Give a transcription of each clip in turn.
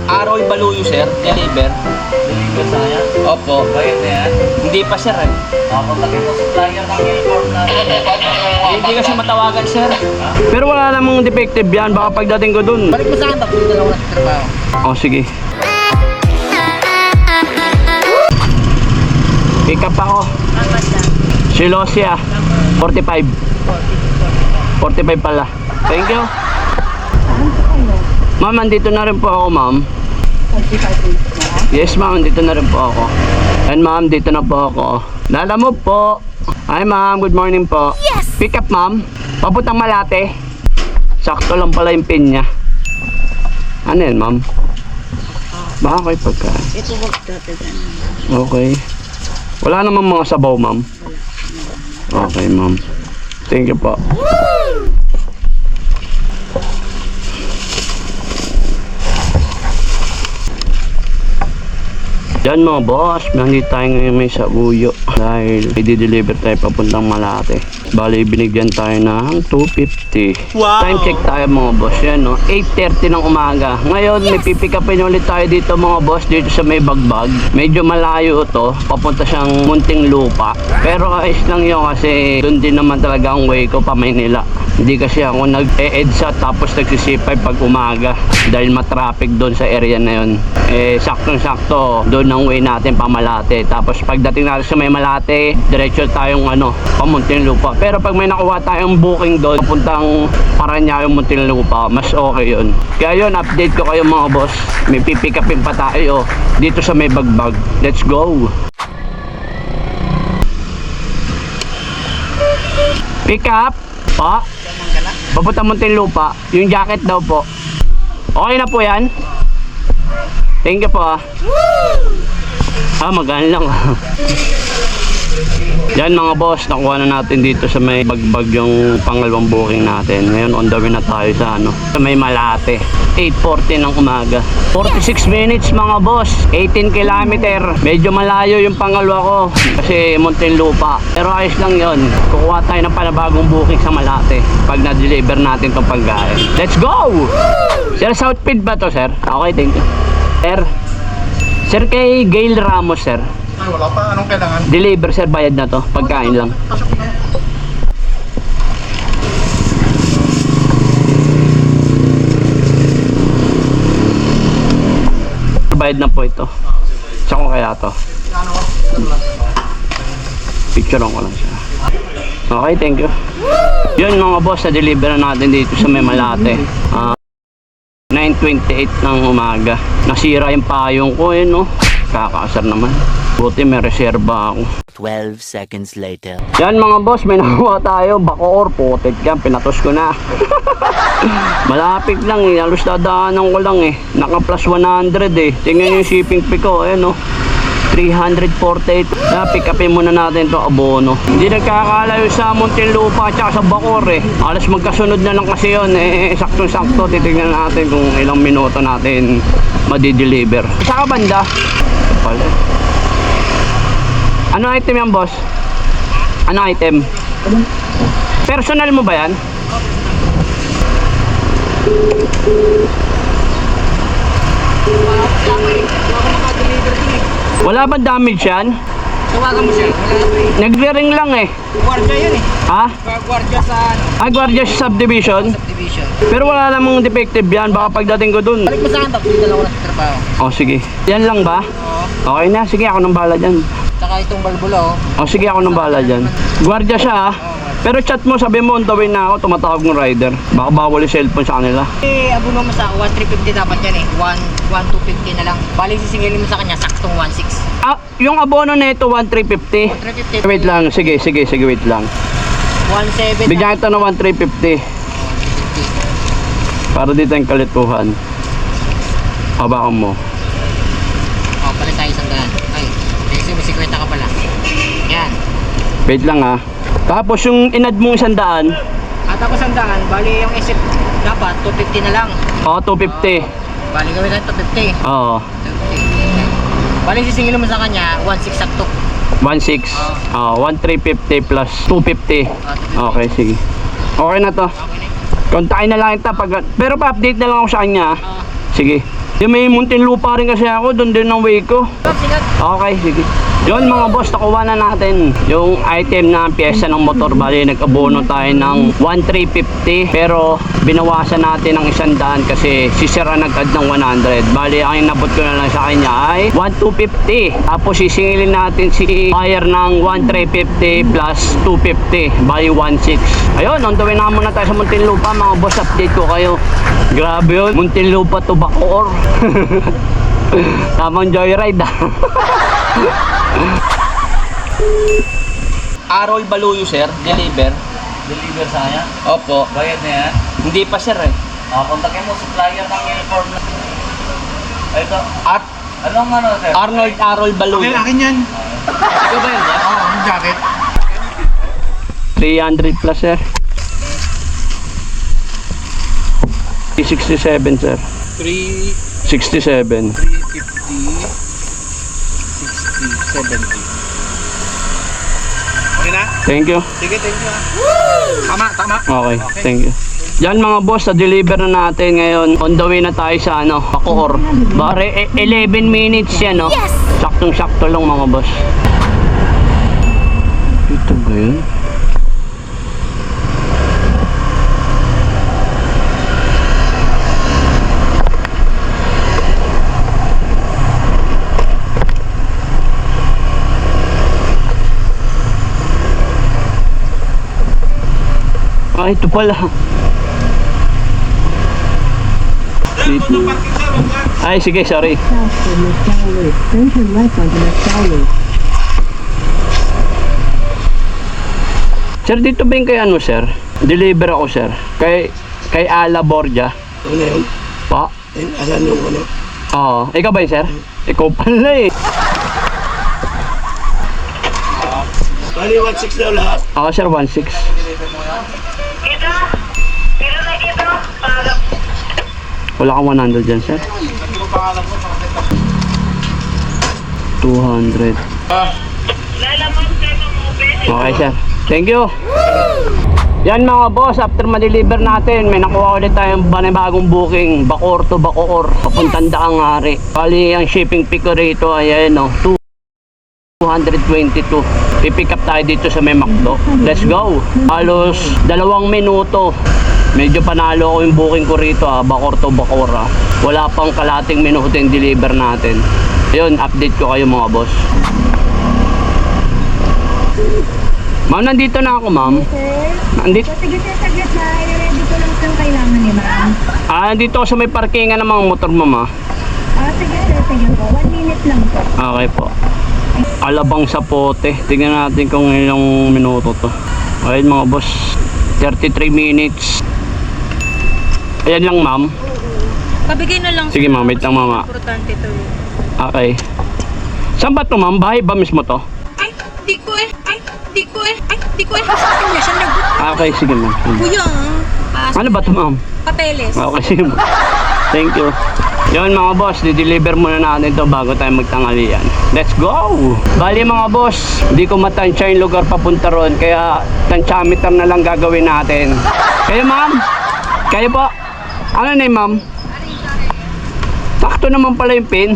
Aroy Baluyo, sir. Deliver. Deliver saya? Opo. Bayad na yan? Hindi pa, sir. Kontakin mo supplier ng airport na. Hindi kasi matawagan, sir. Pero wala namang defective yan. Baka pagdating ko dun. Balik mo sa akin, tapos dalawa na sa trabaho. Oh, sige. Pick up ako. Silosia. 45. 45 pala. Thank you. Ma'am, andito na rin po ako, ma'am. 45 Yes, ma'am, dito na rin po ako. And ma'am, dito na po ako. Lala mo po. Hi, ma'am. Good morning po. Yes! Pick up, ma'am. Papuntang Malate. Sakto lang pala yung pin niya. Ano yan, ma'am? Baka kayo pagka. Ito wag dati. Okay. Wala naman mga sabaw, ma'am. Okay, ma'am. Thank you po. Yan mga boss, nandito tayo ngayon may sabuyo dahil i-deliver tayo papuntang Malate. Bali, binigyan tayo ng 250. Wow. Time check tayo mga boss, yan no, 8:30 ng umaga. Ngayon, may pipick upin ulit tayo dito mga boss, dito sa may Bagbag. Medyo malayo to, papunta siyang Muntinlupa. Pero ayos lang yun kasi doon din naman talaga ang way ko pa Maynila. Hindi kasi ako nag-EDSA tapos nagsisipay pag umaga dahil matraffic doon sa area na yun. Eh, saktong-sakto, doon ang way natin pa Malate. Tapos pagdating natin sa may Malate, diretso tayong pa Muntinlupa. Pero pag may nakuha tayong booking doon, papuntang Paranaque Muntinlupa, mas okay yun. Kaya yun, update ko kayo mga boss. May pipick upin pa tayo dito sa may Bagbag. Let's go! Pick up pa papunta Muntinlupa. Yung jacket daw po. Okay na po yan. Thank you po. Magaan lang. Yan mga boss, nakuha na natin dito sa may Bagbag yung pangalawang booking natin. Ngayon on the way na tayo sa sa may Malate. 8:40 ng umaga. 46 minutes mga boss. 18 kilometer. Medyo malayo yung pangalawa ko kasi Muntinlupa. Pero ayos lang yon. Kukuha tayo ng panabagong booking sa Malate pag na-deliver natin tong pagkain. Let's go! Sir, Southfield ba to, sir? Okay, thank you. Sir, kay Gail Ramos, sir. Ay, wala pa. Anong kailangan? Deliver, sir. Bayad na to. Pagkain lang. Pasok na. Bayad na po ito. Saan ko kaya to? Ano? Picturean ko lang siya. Okay, thank you. Yun mga boss, na-deliver na natin dito sa may Malate. 9:28 ng umaga. Nasira yung payong ko no? Kakaasar naman. Buti may reserba ako. 12 seconds later. Yan mga boss, may nakuha tayo. Bacoor, putik yan. Pinatos ko na. Malapit lang eh. Halos dadaanan ko lang eh. Naka plus 100 eh. Tingnan yung shipping fee ko. Ayan 348. Pick upin muna natin to abono. Hindi nagkakalayo sa Muntinlupa at sa Bacoor eh. Alas magkasunod na lang kasi yun eh. Saktong-sakto. Titignan natin kung ilang minuto natin madi-deliver. Sa banda. Pala. Ano item yan boss? Ano item? Personal mo ba yan? Wala ba damage yan? Tawagan mo siya. Nagre-ring lang eh. Guardia yun eh. Ha? Guardia sa Guardia sa subdivision? subdivision. Pero wala namang defective yan. Baka pagdating ko dun. Balik mo sa akin, tapos dalawa na sa trabaho. Oh sige. Yan lang ba? Oo. Okay na. Sige, ako nang bahala dyan. Tsaka itong balbula Oh sige, ako nang bahala dyan. Guardia siya Pero chat mo, sabi mo on the way na ako, tumatawag ng rider. Baka bawal yung cellphone sa kanila. Abono mo sa 1,350 dapat yan eh. 1,250 na lang. Bali sisingilin mo sa kanya, saktong 1,600. Yung abono na ito, 1,350. 1,350. Wait lang, sige, wait lang. 1,700. Bigyan kita ng 1,350. Para dito yung kalituhan. Habakan mo. Palit tayo isang daan. Ay, may 50 ka pala. Yan. Wait lang ha. Tapos yung inad mong 100. At tapos ang daan, bali yung isip dapat 250 na lang. Oo, 250. Bali gawin natin 250. Oo. 250. Bali sisingilin mo sa kanya, 1,600 sakto. 1,600. Oo, 1,350 plus 250. Okay, sige. Okay na to. Okay na. Kontakin na lang kita pag... Pero pa-update na lang ako sa kanya. Sige. Yung may Muntinlupa rin kasi ako, doon din ang way ko. Okay, sige. Yun mga boss, nakuha na natin yung item na pyesa ng motor. Bali, nag-abono tayo ng 1,350. Pero binawasan natin ng 100 kasi si Sir ang nag-add ng 100. Bali, ang inabot ko na lang sa kanya ay 1,250. Tapos sisingilin natin si buyer ng 1,350 plus 250. Bali, 1,600. Ayun, on the way na muna tayo sa Muntinlupa mga boss. Update ko kayo. Grabe yun. Muntinlupa to Bacoor. Tamang joyride ah. Arol Baluyo sir, deliver. Deliver sa kanya? Opo. Bayad na yan? Hindi pa sir eh. Kontakin mo supplier ng uniform na. Ito. Anong ano sir? Arnold Arol Baluyo. Akin yan. Ikaw ba yun yan? Oo, yung jacket. 300 plus sir. 367 sir. 67. 350, 60, 70. Okay na? Thank you. Sige, thank you. Tama, tama. Okay, thank you. Yan mga boss, na-deliver na natin ngayon. On the way na tayo sa Bacoor. Bari 11 minutes yan, no? Yes! Saktong-sakto lang mga boss. Ito ba yun? Ah, ito pala. Dito. Ay, sige, sorry. South from McDowell. Then turn left onto McDowell. Sir, dito ba yung kay ano, sir? Deliver ako, sir. Kay Ala Borja. Ano yun? Pa? Asan yung ano? Oo. Ikaw ba yun, sir? Ikaw pala eh. Bali, 1.6 daw lahat. Ako, sir, 1.6. Wala kang 100 dyan, sir? 200. Okay, sir. Thank you. Yan mga boss, after ma-deliver natin, may nakuha ulit tayong bagong booking. Bacoor to Bacoor, papuntang Daangari. Bali, ang shipping fee ko rito ay no, 222. Pipick up tayo dito sa may McDo. Let's go. Halos 2 minuto. Medyo panalo ko yung booking ko rito Bacoor to Bacoor Wala pang kalating minuto yung deliver natin. Ayun, update ko kayo mga boss. Ma'am, nandito na ako ma'am. Nandito. Sige sir, saglit na. I-ready ko lang itong kailangan ni ma'am. Nandito ako sa may parkingan ng mga motor mama. Sige sir, sige po. 1 minute lang po. Okay po. Alabang Sapote. Tingnan natin kung ilang minuto to. Ayun mga boss. 33 minutes. Ayan lang ma'am. Pabigay na lang. Sige ma'am, wait lang mama. Importante to. Okay. Saan ba to ma'am? Bahay ba mismo to? Ay, di ko eh. Ay, di ko eh. Ay, di ko eh. Sa akin na siya nag... Okay, sige ma'am. Kuya, Ano ba to ma'am? papeles. Okay, sige ma'am. Thank you. Yun mga boss, di-deliver muna natin ito bago tayo magtanghalian. Let's go! Bali mga boss, hindi ko matansya yung lugar papunta ron, kaya tansyameter na lang gagawin natin. Kayo ma'am? Kayo po? Ano na yun ma'am? Sakto naman pala yung pin.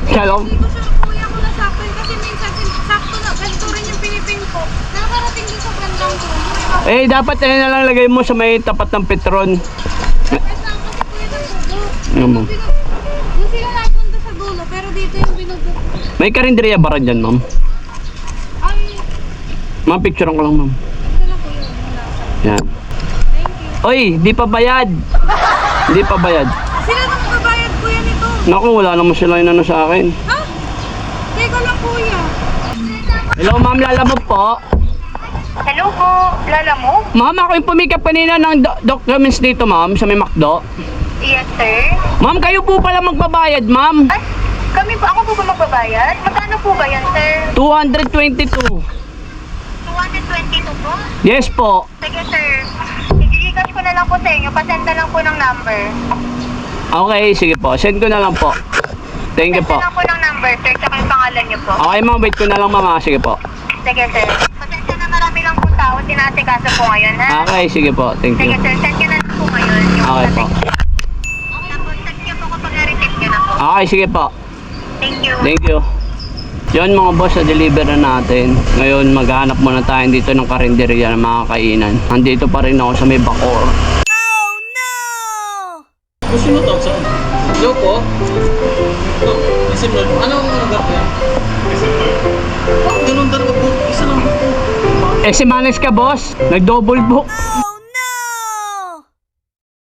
Shalom. Hindi ko siya kuya ko nasakto yun kasi minsan sakto na ganito rin yung pinipin ko. Nakarating din sa bandang ko. Eh, dapat na lang lagay mo sa may tapat ng Petron. Kasi kuya ng bubo. Ano ma'am? Doon sila napunta sa dulo pero dito yung binubo. May karinderya ba rin dyan ma'am? Ay, Ma'am, picturean ko lang ma'am. ito lang kuya. Wala sa- Yan. Thank you. Oy, di pa bayad. Di pa bayad. Sila nang magbabayad kuya nito. Naku, wala naman sila yung ano sa akin. Ha? Teka lang kuya. Hello ma'am, lalamove po. Hello po, Lala mo? Ma'am, ako yung pumikap kanina ng documents dito ma'am, sa may McDo. Yes sir. Ma'am, kayo po pala magbabayad ma'am. Ay, kami po, ako po ba magbabayad? Magkano po ba yan sir? 222. 222 po? Yes po. Sige sir. I-cash ko na lang po sa inyo. Pasend na lang po ng number. Okay, sige po. Send ko na lang po. Thank you Send po. na lang po ng number sir. Tsaka yung pangalan niyo po. Okay ma'am, wait ko na lang ma'am. Sige po. Sige sir. Pasensya na marami lang po tao. Tinaasikaso po ngayon ha. Okay, sige po. Thank Sige you. sir. Send Okay po. Tapos, tag niyo po kapag na-receive niyo na po. Okay, sige po. Thank you. Thank you. Yun mga boss, na-deliver na natin. Ngayon, maghanap muna tayo dito ng karinderya ng mga kainan. Nandito pa rin ako sa may Bacoor. Sino to? Saan? Yoko? No, isim nun. Anong lugar ko yan? Bakit ganun dalawa po? Isa lang po. Eh si Manes ka boss, nag-double book.